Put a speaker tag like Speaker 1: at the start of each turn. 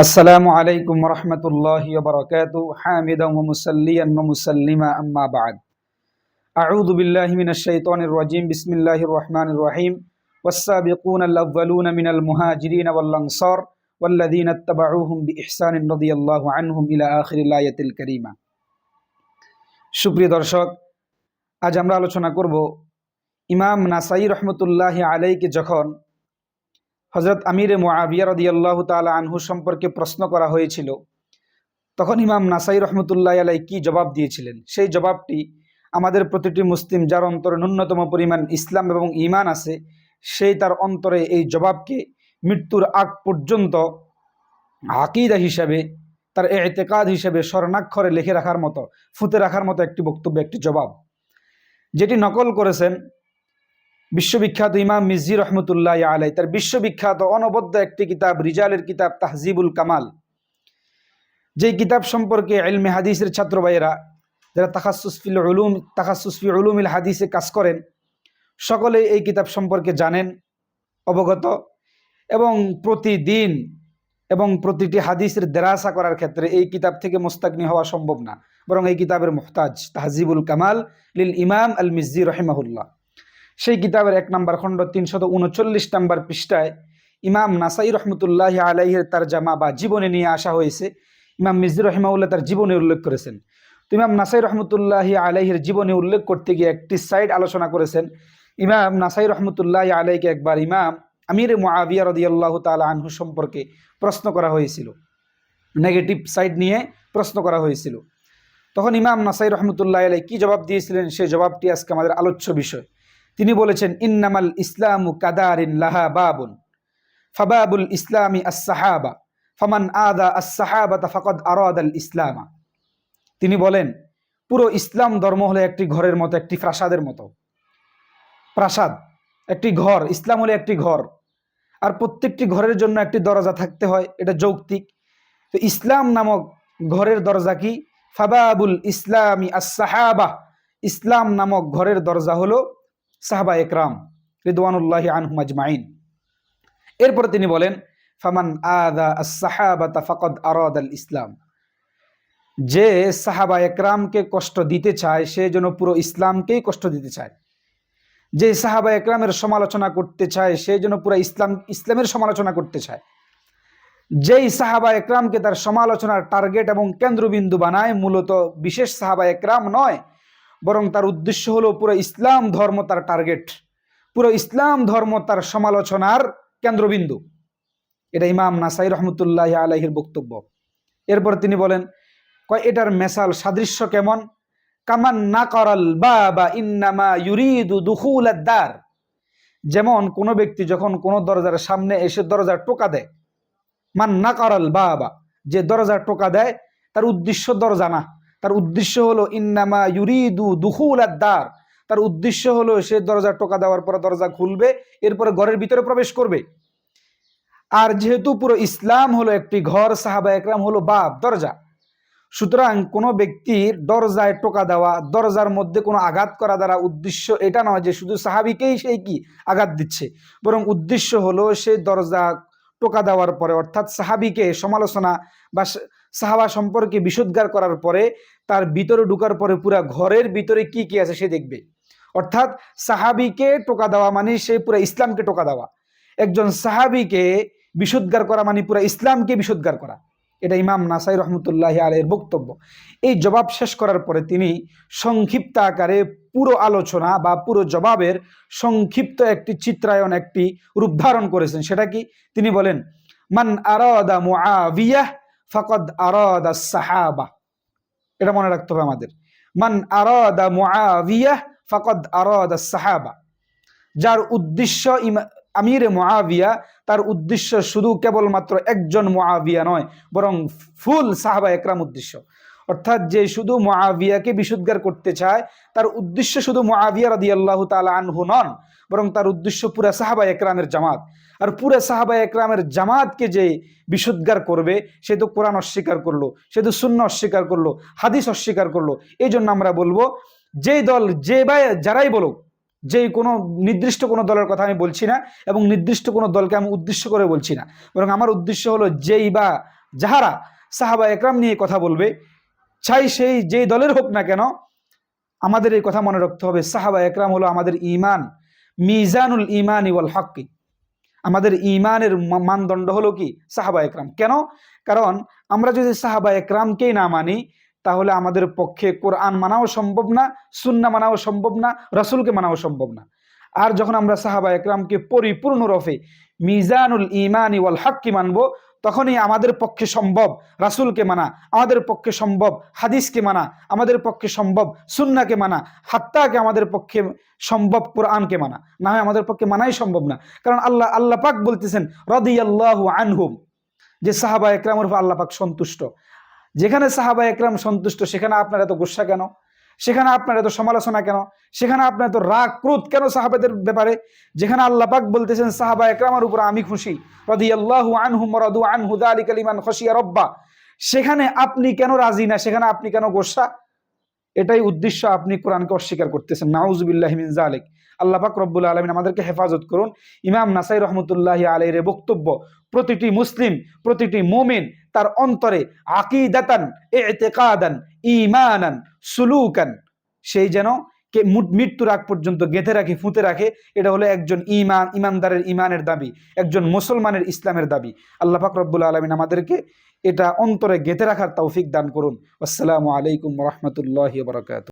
Speaker 1: আসসালামু আলাইকুম রহমতুল্লাহি ওয়া বারাকাতুহু হামিদান ওয়া মুসাল্লিয়ান ওয়া মুসাল্লিমা আম্মা বা'দ আউযু বিল্লাহি মিনাশ শাইতানির রাজীম বিসমিল্লাহির রহমানির রহিম ওয়াস-সাবিকুনাল আউওয়ালুনা মিনাল মুহাজিরিন ওয়াল আনসার ওয়াল্লাযীনা ইত্তাবাউহুম বিইহসানিন রাদিয়াল্লাহু আনহুম ইলা আখিরিল আয়াতিল কারীমা। সুপ্রিয় দর্শক, আজ আমরা আলোচনা করব ইমাম নাসাই রহমতুল্লাহি আলাইকে যখন হযরত আমিরে মুআবিয়া রাদিয়াল্লাহু তাআলা আনহু সম্পর্কে প্রশ্ন করা হয়েছিল, তখন ইমাম নাসাই রহমতুল্লাহি আলাইহি কি জবাব দিয়েছিলেন, সেই জবাবটি আমাদের প্রতিটি মুসলিম যার অন্তরে ন্যূনতম পরিমাণ ইসলাম এবং ঈমান আছে, সেই তার অন্তরে এই জবাবকে মৃত্যুর আগ পর্যন্ত আকীদা হিসাবে, তার ইতিকাদ হিসাবে স্বর্ণাক্ষরে লিখে রাখার মতো, ফুঁতে রাখার মতো একটি বক্তব্য, একটি জবাব, যেটি নকল করেছেন বিশ্ববিখ্যাত ইমাম মিজি রহমতুল্লাহি আলাইহি। তার বিশ্ববিখ্যাত অনবদ্য একটি কিতাব, রিজালের কিতাব তাহজিবুল কামাল, যেই কিতাব সম্পর্কে ইলমে হাদিসের ছাত্র ভাইয়েরা যারা তাখাসসুস ফি উলুমিল হাদিসে কাজ করেন, সকলে এই কিতাব সম্পর্কে জানেন, অবগত, এবং প্রতিদিন এবং প্রতিটি হাদিসের দেরাসা করার ক্ষেত্রে এই কিতাব থেকে মুস্তাগনি হওয়া সম্ভব না, বরং এই কিতাবের মুহতাজ তাহজিবুল কামাল লিল ইমাম আল মিজি রহিমাহুল্লাহ। সেই কিতাবের 1 নম্বর খণ্ড 339 নম্বর পৃষ্ঠায় ইমাম নাসাই রহমতুল্লাহি আলাইহির তারজামা বা জীবনে নিয়ে আসা হয়েছে। ইমাম মিজি রহিমাহুল্লাহ তার জীবনে উল্লেখ করেছেন। তো ইমাম নাসাই রহমতুল্লাহি আলাইহির জীবনে উল্লেখ করতে গিয়ে একটি সাইড আলোচনা করেছেন। ইমাম নাসাই রহমতুল্লাহি আলাইহিকে একবার ইমাম আমির মুআবিয়া রাদিয়াল্লাহু তাআলা আনহু সম্পর্কে প্রশ্ন করা হয়েছিল, নেগেটিভ সাইড নিয়ে প্রশ্ন করা হয়েছিল। তখন ইমাম নাসাই রহমতুল্লাহি আলাইহি কি জবাব দিয়েছিলেন, সেই জবাবটি আজকে আমাদের আলোচ্য বিষয়। তিনি বলেছেন, ইন্নামাল ইসলামু কাদারিন লাহা বাবুন ফাবাবুল ইসলামি আস-সাহাবা ফামান আদা আস-সাহাবাতা ফাকাদ আরাদাল ইসলামা। তিনি বলেন, পুরো ইসলাম ধর্ম হলো একটি ঘরের মতো, একটি প্রাসাদের মতো। প্রাসাদ, একটি ঘর, ইসলাম হলো একটি ঘর, আর প্রত্যেকটি ঘরের জন্য একটি দরজা থাকতে হয়, এটা যৌক্তিক। তো ইসলাম নামক ঘরের দরজা কি? ফাবাবুল ইসলামি আস-সাহাবা, ইসলাম নামক ঘরের দরজা হলো সাহাবা একরাম রিদওয়ানুল্লাহি আনহুম আজমাইন। এরপর তিনি বলেন, ফামান আদা আস-সাহাবাতা ফাকাদ আরাদাল ইসলাম, যে সাহাবা একরামকে কষ্ট দিতে চায় সে যেন পুরো ইসলামকেই কষ্ট দিতে চায়। যে সাহাবা একরামের সমালোচনা করতে চায় সে যেন পুরো ইসলামের সমালোচনা করতে চায়। যেই সাহাবা একরামকে তার সমালোচনার টার্গেট এবং কেন্দ্রবিন্দু বানায়, মূলত বিশেষ সাহাবা একরাম নয়, বরং তার উদ্দেশ্য হলো পুরো ইসলাম ধর্ম তার টার্গেট, পুরো ইসলাম ধর্ম তার সমালোচনার কেন্দ্রবিন্দু। এটা ইমাম নাসাই রহমতুল্লাহি আলাইহির বক্তব্য। এরপর তিনি বলেন, এটার মেসাল সাদৃশ্য কেমন? কামান নাকারাল বাবা ইন্নামা ইউরিদু দুখুলাদ দার, যেমন কোনো ব্যক্তি যখন কোনো দরজার সামনে এসে দরজার টোকা দেয়, মান নাকারাল বাবা, যে দরজার টোকা দেয় তার উদ্দেশ্য দরজা না, তার উদ্দেশ্য হলো ইন্নামা ইউরিদু দুখুলাদ দার, তার উদ্দেশ্য হলো সে দরজার টোকা দেওয়ার পরে দরজা খুলবে, এরপরে ঘরের ভিতরে প্রবেশ করবে। আর যেহেতু পুরো ইসলাম হলো একটি ঘর, সাহাবা একরাম হলো বাব, দরজা, সুতরাং কোনো ব্যক্তির দরজায় টোকা দেওয়া, দরজার মধ্যে কোনো আঘাত করা দ্বারা উদ্দেশ্য এটা নয় যে শুধু সাহাবিকেই সেই কি আঘাত দিচ্ছে, বরং উদ্দেশ্য হলো সেই দরজা টোকা দেওয়ার পরে, অর্থাৎ সাহাবিকে সমালোচনা বা সাহাবা সম্পর্কে বিশুদ্ধার করার পরে তার ভিতরে ঢুকার পরে পুরা ঘরের ভিতরে কি কি আছে সে দেখবে। অর্থাৎ সাহাবিকে টোকা দেওয়া মানে সে পুরো ইসলামকে টোকা দেওয়া, একজন সাহাবিকে বিশুদ্ধার করা মানে পুরো ইসলামকে বিশুদ্ধার করা। এটা ইমাম নাসাই রহমতুল্লাহি আলাইহির বক্তব্য। এই জবাব শেষ করার পরে তিনি সংক্ষিপ্ত আকারে পুরো আলোচনা বা পুরো জবাবের সংক্ষিপ্ত একটি চিত্রায়ন, একটি রূপ ধারণ করেছেন। সেটা কি? তিনি বলেন, মান আরাদা মুআবিয়া ফাকাদ আরাদা সাহাবা। এটা মনে রাখতে হবে আমাদের, মান আরাদা মুআবিয়া ফাকাদ আরাদা সাহাবা। যার উদ্দেশ্য আমিরে মুআবিয়া, তার উদ্দেশ্য শুধু কেবলমাত্র একজন মুআবিয়া নয়, বরং ফুল সাহাবা একরাম উদ্দেশ্য। অর্থাৎ যে শুধু মুআবিয়াকে বিশুদ্ধার করতে চায় তার উদ্দেশ্য শুধু মুআবিয়া রাদিয়াল্লাহু তাআলা আনহু নন, বরং তার উদ্দেশ্য পুরা সাহাবা একরামের জামাত। আর পুরা সাহাবা একরামের জামাতকে যে বিশুদ্ধার করবে সে তো কোরআন অস্বীকার করলো, সে তো সুন্নাহ অস্বীকার করলো, হাদিস অস্বীকার করলো। এই জন্য আমরা বলবো, যেই দল যারাই বলুক, যে কোনো নির্দিষ্ট কোনো দলের কথা আমি বলছি না, এবং নির্দিষ্ট কোনো দলকে আমি উদ্দেশ্য করে বলছি না, বরং আমার উদ্দেশ্য হলো যেই বা যাহারা সাহাবা একরাম নিয়ে কথা বলবে, চাই সেই যেই দলের হোক না কেন, আমাদের এই কথা মনে রাখতে হবে, সাহাবা একরাম হলো আমাদের ঈমান, মিজানুল ঈমানি ওয়াল হক্কি। আমাদের ঈমানের মানদণ্ড হলো কি? সাহাবা একরাম। কেন? কারণ আমরা যদি সাহাবা একরামকেই না মানি, তাহলে আমাদের পক্ষে কোরআন মানাও সম্ভব না, সুন্নাহ মানাও সম্ভব না, রাসূলকে মানাও সম্ভব না। আর যখন আমরা সাহাবা একরামকে পরিপূর্ণ রূপে মিজানুল ঈমানি ওয়াল হক্কি মানবো, তখনই আমাদের পক্ষে সম্ভব রাসূলকে মানা, আমাদের পক্ষে সম্ভব হাদিসকে মানা, আমাদের পক্ষে সম্ভব সুন্নাহকে মানা, হাত্তাকে আমাদের পক্ষে সম্ভব কোরআনকে মানা। না হয় আমাদের পক্ষে মানাই সম্ভব না। কারণ আল্লাহ পাক বলতেছেন রাদিয়াল্লাহু আনহুম, যে সাহাবা একরামের উপর আল্লাহ পাক সন্তুষ্ট। যেখানে সাহাবা একরাম সন্তুষ্ট, সেখানে আপনার এত গুসা কেন? সেখানে আপনার এত সমালোচনা কেন? সেখানে আপনার এত রাগ ক্রোধ কেন সাহাবাদের ব্যাপারে? যেখানে আল্লাহ পাক বলতেছেন সাহাবা একরামের উপর আমি খুশি, রাদিয়াল্লাহু আনহুম ওয়া রাদু আনহু যালিকা লিমান খাশিয়া রাব্বা, সেখানে আপনি কেন রাজি না? সেখানে আপনি কেন গোসা? এটাই উদ্দেশ্য, আপনি কোরআনকে অস্বীকার করতেছেন। নাউযুবিল্লাহি মিন যালিক। আল্লাহ পাক রব্বুল আলামিন আমাদেরকে হেফাজত করুন। ইমাম নাসাই রহমতুল্লাহি আলাইহির বক্তব্য, প্রতিটি মুসলিম, প্রতিটি মুমিন তার অন্তরে আকীদাতান, ইতিকাদান, ঈমানান, সুলুকান, সেই যেন মৃত্যুর আগ পর্যন্ত গেঁথে রাখে, ফুঁতে রাখে। এটা হলো একজন ইমানদারের ইমানের দাবি, একজন মুসলমানের ইসলামের দাবি। আল্লাহ পাক রব্বুল আলামিন আমাদেরকে এটা অন্তরে গেঁথে রাখার তৌফিক দান করুন। আসসালামু আলাইকুম ওয়া রাহমাতুল্লাহি ওয়া বারাকাতুহু।